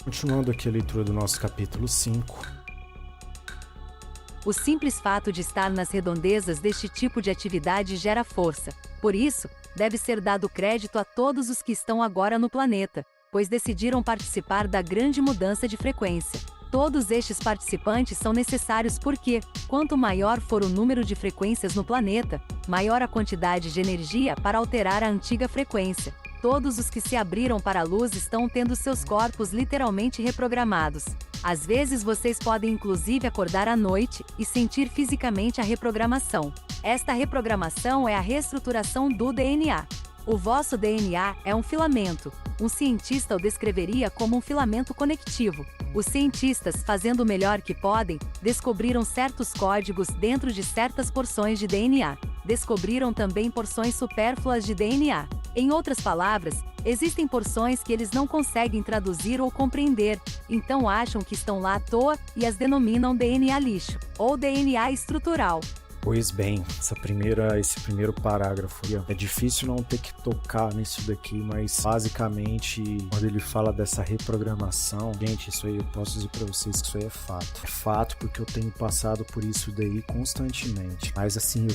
Continuando aqui a leitura do nosso capítulo 5. O simples fato de estar nas redondezas deste tipo de atividade gera força. Por isso, deve ser dado crédito a todos os que estão agora no planeta, pois decidiram participar da grande mudança de frequência. Todos estes participantes são necessários porque, quanto maior for o número de frequências no planeta, maior a quantidade de energia para alterar a antiga frequência. Todos os que se abriram para a luz estão tendo seus corpos literalmente reprogramados. Às vezes vocês podem inclusive acordar à noite e sentir fisicamente a reprogramação. Esta reprogramação é a reestruturação do DNA. O vosso DNA é um filamento. Um cientista o descreveria como um filamento conectivo. Os cientistas, fazendo o melhor que podem, descobriram certos códigos dentro de certas porções de DNA. Descobriram também porções supérfluas de DNA. Em outras palavras, existem porções que eles não conseguem traduzir ou compreender, então acham que estão lá à toa e as denominam DNA lixo, ou DNA estrutural. Pois bem, esse primeiro parágrafo aí, é difícil não ter que tocar nisso daqui, mas basicamente, quando ele fala dessa reprogramação, gente, isso aí eu posso dizer pra vocês que isso aí é fato. É fato porque eu tenho passado por isso daí constantemente. Mas assim,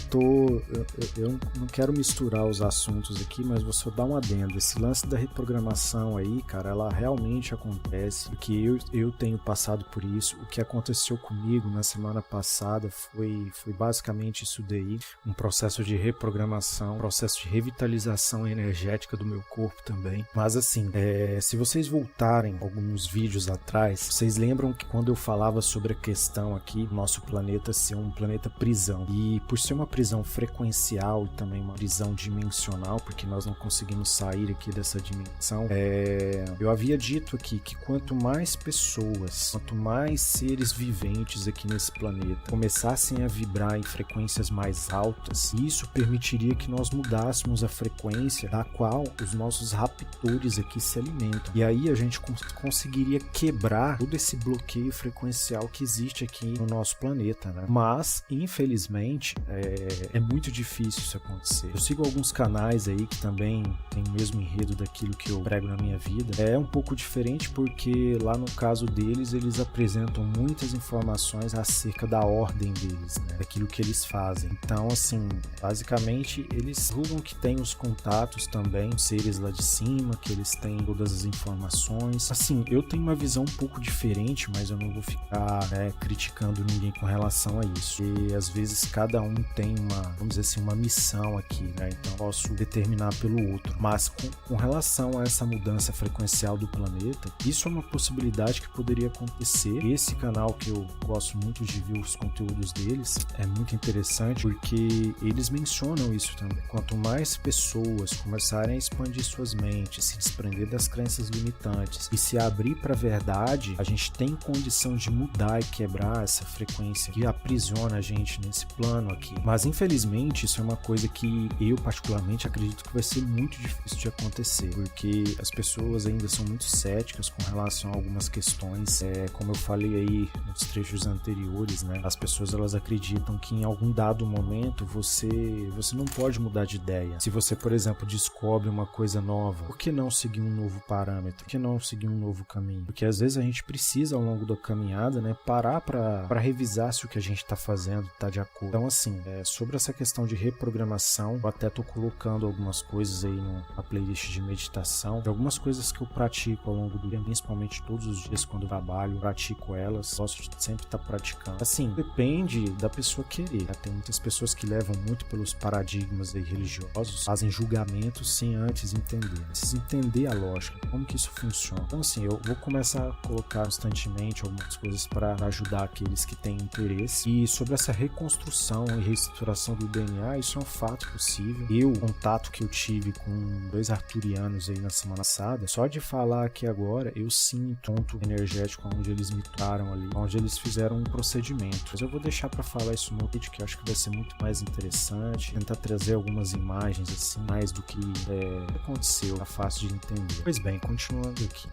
eu não quero misturar os assuntos aqui, mas vou só dar um adendo. Esse lance da reprogramação aí, cara, ela realmente acontece, porque eu tenho passado por isso. O que aconteceu comigo na semana passada foi basicamente isso daí, um processo de reprogramação, um processo de revitalização energética do meu corpo também. Mas assim, se vocês voltarem alguns vídeos atrás, vocês lembram que quando eu falava sobre a questão aqui do nosso planeta ser um planeta prisão, e por ser uma prisão frequencial e também uma prisão dimensional, porque nós não conseguimos sair aqui dessa dimensão, eu havia dito aqui que quanto mais pessoas, quanto mais seres viventes aqui nesse planeta começassem a vibrar em frequências mais altas, isso permitiria que nós mudássemos a frequência da qual os nossos raptores aqui se alimentam. E aí a gente conseguiria quebrar todo esse bloqueio frequencial que existe aqui no nosso planeta, né? Mas, infelizmente, é muito difícil isso acontecer. Eu sigo alguns canais aí que também tem o mesmo enredo daquilo que eu prego na minha vida. É um pouco diferente porque lá no caso deles, eles apresentam muitas informações acerca da ordem deles, né? Daquilo que eles fazem. Então, assim, basicamente, eles julgam que tem os contatos também, os seres lá de cima, que eles têm todas as informações. Assim, eu tenho uma visão um pouco diferente, mas eu não vou ficar criticando ninguém com relação a isso. E às vezes cada um tem vamos dizer assim, uma missão aqui, né? Então eu posso determinar pelo outro. Mas com relação a essa mudança frequencial do planeta, isso é uma possibilidade que poderia acontecer. Esse canal que eu gosto muito de ver os conteúdos deles é muito interessante porque eles mencionam isso também. Quanto mais pessoas começarem a expandir suas mentes, se desprender das crenças limitantes e se abrir para a verdade, a gente tem condição de mudar e quebrar essa frequência que aprisiona a gente nesse plano aqui. Mas infelizmente isso é uma coisa que eu particularmente acredito que vai ser muito difícil de acontecer, porque as pessoas ainda são muito céticas com relação a algumas questões. Como eu falei aí nos trechos anteriores, né? As pessoas elas acreditam que em algum dado momento você não pode mudar de ideia. Se você, por exemplo, descobre uma coisa nova, por que não seguir um novo parâmetro? Por que não seguir um novo caminho? Porque às vezes a gente precisa ao longo da caminhada, né, parar para revisar se o que a gente está fazendo está de acordo. Então assim, sobre essa questão de reprogramação, eu até tô colocando algumas coisas aí na playlist de meditação, de algumas coisas que eu pratico ao longo do dia, principalmente todos os dias quando eu trabalho, eu pratico elas, gosto de sempre estar praticando. Assim, depende da pessoa querer. Tem muitas pessoas que levam muito pelos paradigmas aí religiosos, fazem julgamentos sem antes entender. Precisa entender a lógica, como que isso funciona. Então assim, eu vou começar a colocar constantemente algumas coisas para ajudar aqueles que têm interesse. E sobre essa reconstrução e reestruturação do DNA, isso é um fato possível. O contato que eu tive com 2 arturianos aí na semana passada, só de falar aqui agora, eu sinto um ponto energético onde eles me tocaram ali, onde eles fizeram um procedimento. Mas eu vou deixar para falar isso no vídeo, que eu acho que vai ser muito mais interessante, tentar trazer algumas imagens assim, mais do que aconteceu, é fácil de entender. Pois bem, continuando aqui.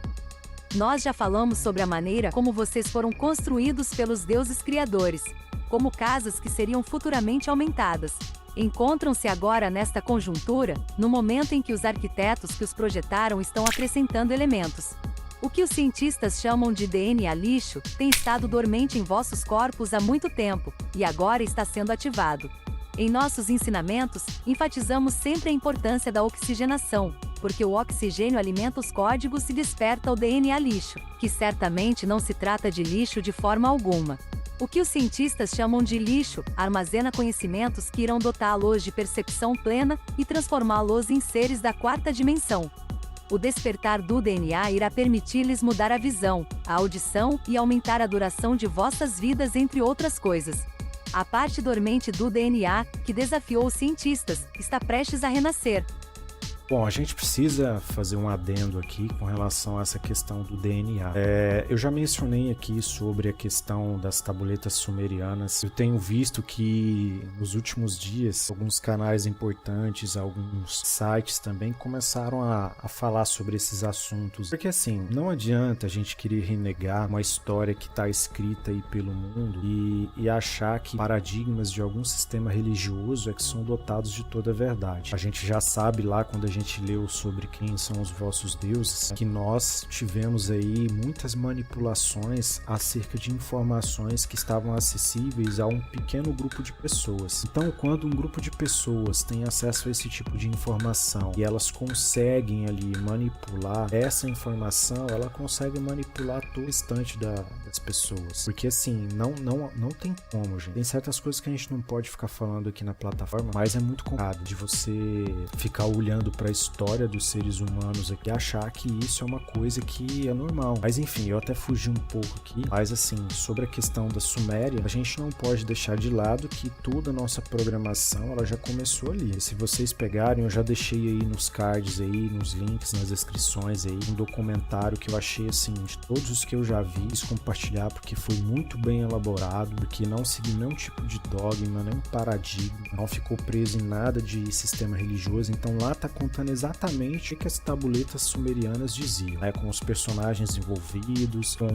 Nós já falamos sobre a maneira como vocês foram construídos pelos deuses criadores, como casas que seriam futuramente aumentadas. Encontram-se agora nesta conjuntura, no momento em que os arquitetos que os projetaram estão acrescentando elementos. O que os cientistas chamam de DNA lixo tem estado dormente em vossos corpos há muito tempo, e agora está sendo ativado. Em nossos ensinamentos, enfatizamos sempre a importância da oxigenação, porque o oxigênio alimenta os códigos e desperta o DNA lixo, que certamente não se trata de lixo de forma alguma. O que os cientistas chamam de lixo armazena conhecimentos que irão dotá-los de percepção plena e transformá-los em seres da quarta dimensão. O despertar do DNA irá permitir-lhes mudar a visão, a audição e aumentar a duração de vossas vidas, entre outras coisas. A parte dormente do DNA, que desafiou os cientistas, está prestes a renascer. Bom, a gente precisa fazer um adendo aqui com relação a essa questão do DNA. Eu já mencionei aqui sobre a questão das tabuletas sumerianas. Eu tenho visto que nos últimos dias, alguns canais importantes, alguns sites também começaram a falar sobre esses assuntos. Porque assim, não adianta a gente querer renegar uma história que está escrita aí pelo mundo e achar que paradigmas de algum sistema religioso é que são dotados de toda a verdade. A gente já sabe lá quando a gente leu sobre quem são os vossos deuses, que nós tivemos aí muitas manipulações acerca de informações que estavam acessíveis a um pequeno grupo de pessoas. Então, quando um grupo de pessoas tem acesso a esse tipo de informação e elas conseguem ali manipular essa informação, ela consegue manipular todo o restante das pessoas. Porque assim, não tem como, gente. Tem certas coisas que a gente não pode ficar falando aqui na plataforma, mas é muito complicado de você ficar olhando para a história dos seres humanos aqui e achar que isso é uma coisa que é normal. Mas enfim, eu até fugi um pouco aqui, mas assim, sobre a questão da Suméria, a gente não pode deixar de lado que toda a nossa programação, ela já começou ali. E se vocês pegarem, eu já deixei aí nos cards aí, nos links, nas descrições aí, um documentário que eu achei assim, de todos os que eu já vi, quis compartilhar porque foi muito bem elaborado, porque não seguiu nenhum tipo de dogma, nenhum paradigma, não ficou preso em nada de sistema religioso. Então lá tá contando exatamente o que as tabuletas sumerianas diziam, né? Com os personagens envolvidos, com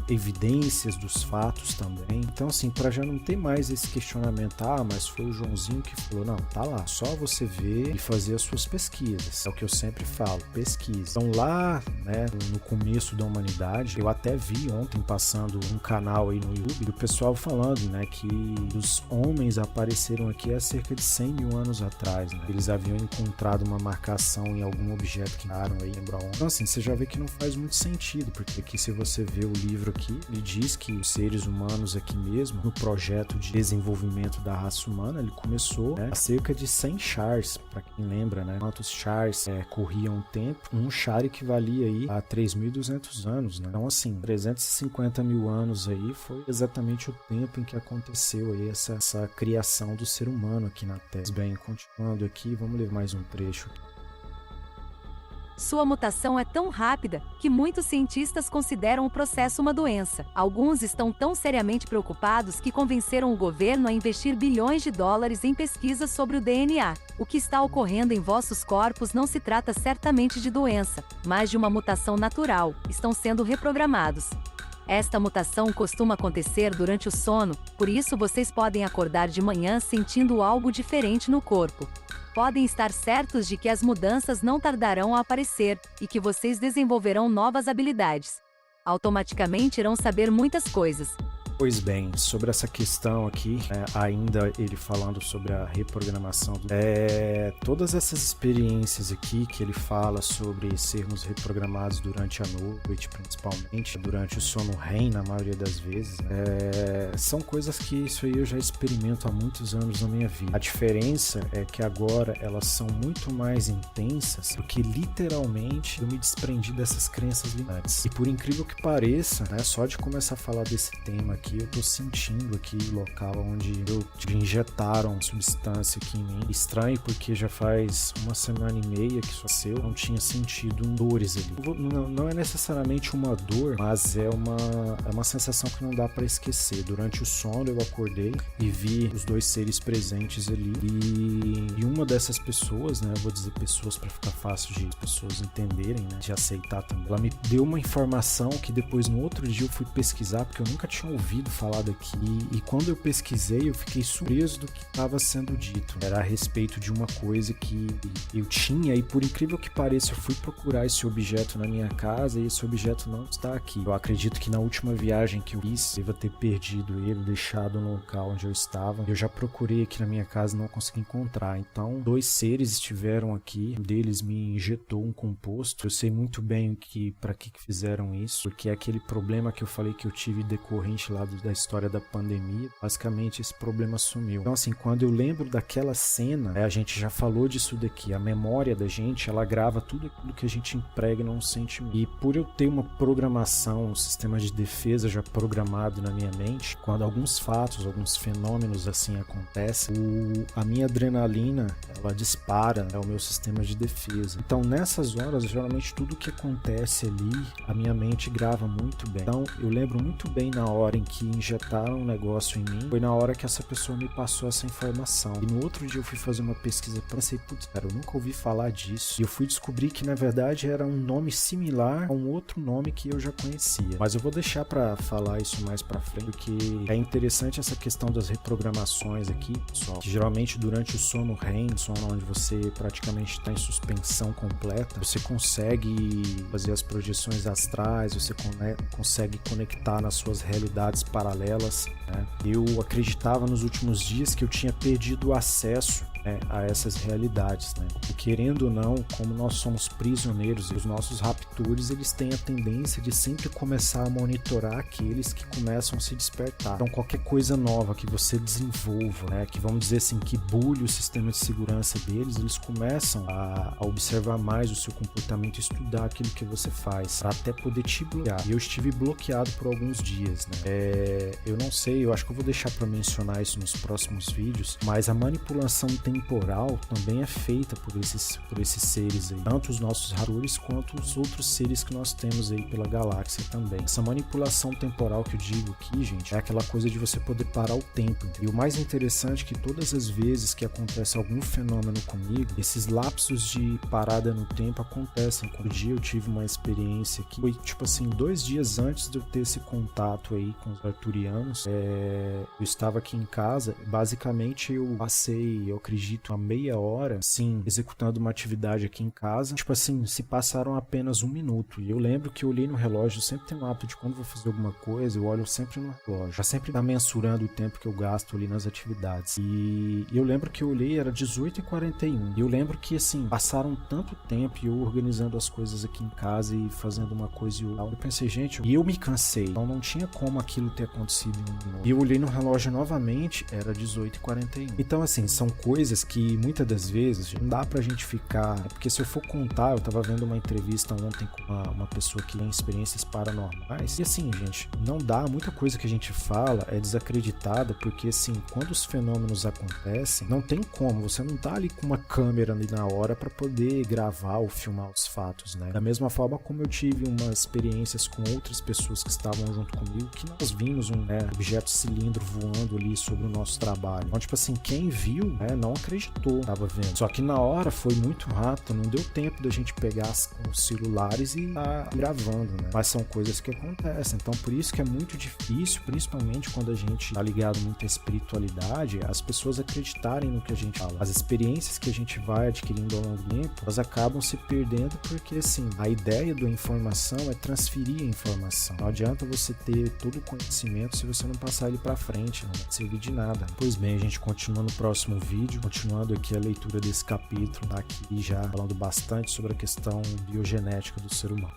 evidências dos fatos também. Então assim, para já não ter mais esse questionamento, mas foi o Joãozinho que falou, não, tá lá, só você ver e fazer as suas pesquisas, é o que eu sempre falo, pesquisa. Então lá, né, no começo da humanidade, eu até vi ontem passando um canal aí no YouTube, do pessoal falando, né, que os homens apareceram aqui há cerca de 100 mil anos atrás, né? Eles haviam encontrado uma marcação em algum objeto que daram aí, lembra onde. Então assim, você já vê que não faz muito sentido, porque aqui se você vê o livro aqui, ele diz que os seres humanos aqui mesmo, no projeto de desenvolvimento da raça humana, ele começou, né, há cerca de 100 chars, para quem lembra, né, quantos chars corriam o tempo, um char equivalia aí a 3.200 anos, né? Então assim, 350 mil anos aí foi exatamente o tempo em que aconteceu aí essa criação do ser humano aqui na Terra. Bem, continuando aqui, vamos ler mais um trecho. Sua mutação é tão rápida que muitos cientistas consideram o processo uma doença. Alguns estão tão seriamente preocupados que convenceram o governo a investir bilhões de dólares em pesquisas sobre o DNA. O que está ocorrendo em vossos corpos não se trata certamente de doença, mas de uma mutação natural. Estão sendo reprogramados. Esta mutação costuma acontecer durante o sono, por isso vocês podem acordar de manhã sentindo algo diferente no corpo. Podem estar certos de que as mudanças não tardarão a aparecer e que vocês desenvolverão novas habilidades. Automaticamente irão saber muitas coisas. Pois bem, sobre essa questão aqui, ainda ele falando sobre a reprogramação, todas essas experiências aqui que ele fala sobre sermos reprogramados durante a noite, principalmente, durante o sono REM, na maioria das vezes, são coisas que isso aí eu já experimento há muitos anos na minha vida. A diferença é que agora elas são muito mais intensas, porque literalmente eu me desprendi dessas crenças limitantes. E por incrível que pareça, né, só de começar a falar desse tema aqui, eu tô sentindo aqui o local onde injetaram substância aqui em mim. Estranho, porque já faz 1 semana e meia que isso aconteceu, não tinha sentido dores ali. Não é necessariamente uma dor, mas é uma sensação que não dá para esquecer. Durante o sono eu acordei e vi os dois seres presentes ali, e uma dessas pessoas, né, eu vou dizer pessoas para ficar fácil de pessoas entenderem, né, de aceitar também, ela me deu uma informação que depois no outro dia eu fui pesquisar, porque eu nunca tinha ouvido ouvido falar daqui, e quando eu pesquisei, eu fiquei surpreso do que estava sendo dito. Era a respeito de uma coisa que eu tinha, e por incrível que pareça, eu fui procurar esse objeto na minha casa e esse objeto não está aqui. Eu acredito que na última viagem que eu fiz, eu devo ter perdido ele, deixado no local onde eu estava. Eu já procurei aqui na minha casa e não consegui encontrar. Então, 2 seres estiveram aqui, um deles me injetou um composto. Eu sei muito bem para que fizeram isso, porque é aquele problema que eu falei que eu tive decorrente lá da história da pandemia. Basicamente, esse problema sumiu. Então, assim, quando eu lembro daquela cena, a gente já falou disso daqui, a memória da gente, ela grava tudo aquilo que a gente impregna num sentimento. E por eu ter uma programação, um sistema de defesa já programado na minha mente, quando alguns fatos, alguns fenômenos assim acontecem, a minha adrenalina, ela dispara, o meu sistema de defesa. Então, nessas horas, geralmente tudo que acontece ali, a minha mente grava muito bem. Então, eu lembro muito bem na hora em que injetaram um negócio em mim, foi na hora que essa pessoa me passou essa informação. E no outro dia eu fui fazer uma pesquisa, pensei, putz, cara, eu nunca ouvi falar disso. E eu fui descobrir que, na verdade, era um nome similar a um outro nome que eu já conhecia. Mas eu vou deixar pra falar isso mais pra frente, porque é interessante essa questão das reprogramações aqui, pessoal, que geralmente durante o sono REM, sono onde você praticamente está em suspensão completa, você consegue fazer as projeções astrais, você consegue conectar nas suas realidades paralelas, né? Eu acreditava nos últimos dias que eu tinha perdido o acesso a essas realidades, né? E querendo ou não, como nós somos prisioneiros, os nossos raptores, eles têm a tendência de sempre começar a monitorar aqueles que começam a se despertar. Então, qualquer coisa nova que você desenvolva, né, que vamos dizer assim, que bulhe o sistema de segurança deles, eles começam a observar mais o seu comportamento, estudar aquilo que você faz, para até poder te bloquear. E eu estive bloqueado por alguns dias, né? Eu não sei, eu acho que eu vou deixar para mencionar isso nos próximos vídeos, mas a manipulação temporal também é feita por esses seres aí, tanto os nossos raptores quanto os outros seres que nós temos aí pela galáxia também. Essa manipulação temporal que eu digo aqui, gente, é aquela coisa de você poder parar o tempo. E o mais interessante é que todas as vezes que acontece algum fenômeno comigo, esses lapsos de parada no tempo acontecem. Um dia eu tive uma experiência que foi tipo assim, 2 dias antes de eu ter esse contato aí com os arturianos. Eu estava aqui em casa, basicamente eu passei, eu acredito, uma meia hora, sim, executando uma atividade aqui em casa. Tipo assim, se passaram apenas 1 minuto. E eu lembro que eu olhei no relógio, eu sempre tenho o hábito de quando vou fazer alguma coisa, eu olho sempre no relógio. Já sempre tá mensurando o tempo que eu gasto ali nas atividades. E eu lembro que eu olhei, era 18h41. E eu lembro que, assim, passaram tanto tempo e eu organizando as coisas aqui em casa e fazendo uma coisa e outra. Eu pensei, gente, e eu me cansei. Então não tinha como aquilo ter acontecido em 1 minuto. E eu olhei no relógio novamente, era 18h41. Então, assim, são coisas que muitas das vezes não dá pra gente ficar, porque se eu for contar, eu tava vendo uma entrevista ontem com uma pessoa que tem experiências paranormais, e assim, gente, não dá, muita coisa que a gente fala é desacreditada, porque assim, quando os fenômenos acontecem, não tem como, você não tá ali com uma câmera ali na hora pra poder gravar ou filmar os fatos, né? Da mesma forma como eu tive umas experiências com outras pessoas que estavam junto comigo, que nós vimos um objeto cilindro voando ali sobre o nosso trabalho. Então, tipo assim, quem viu, não acreditou, tava vendo. Só que na hora foi muito rápido, não deu tempo da gente pegar os celulares e tá gravando, né? Mas são coisas que acontecem. Então, por isso que é muito difícil, principalmente quando a gente tá ligado muito à espiritualidade, as pessoas acreditarem no que a gente fala. As experiências que a gente vai adquirindo ao longo do tempo, elas acabam se perdendo porque, assim, a ideia da informação é transferir a informação. Não adianta você ter todo o conhecimento se você não passar ele pra frente, não vai servir de nada. Pois bem, a gente continua no próximo vídeo, continuando aqui a leitura desse capítulo, aqui já falando bastante sobre a questão biogenética do ser humano.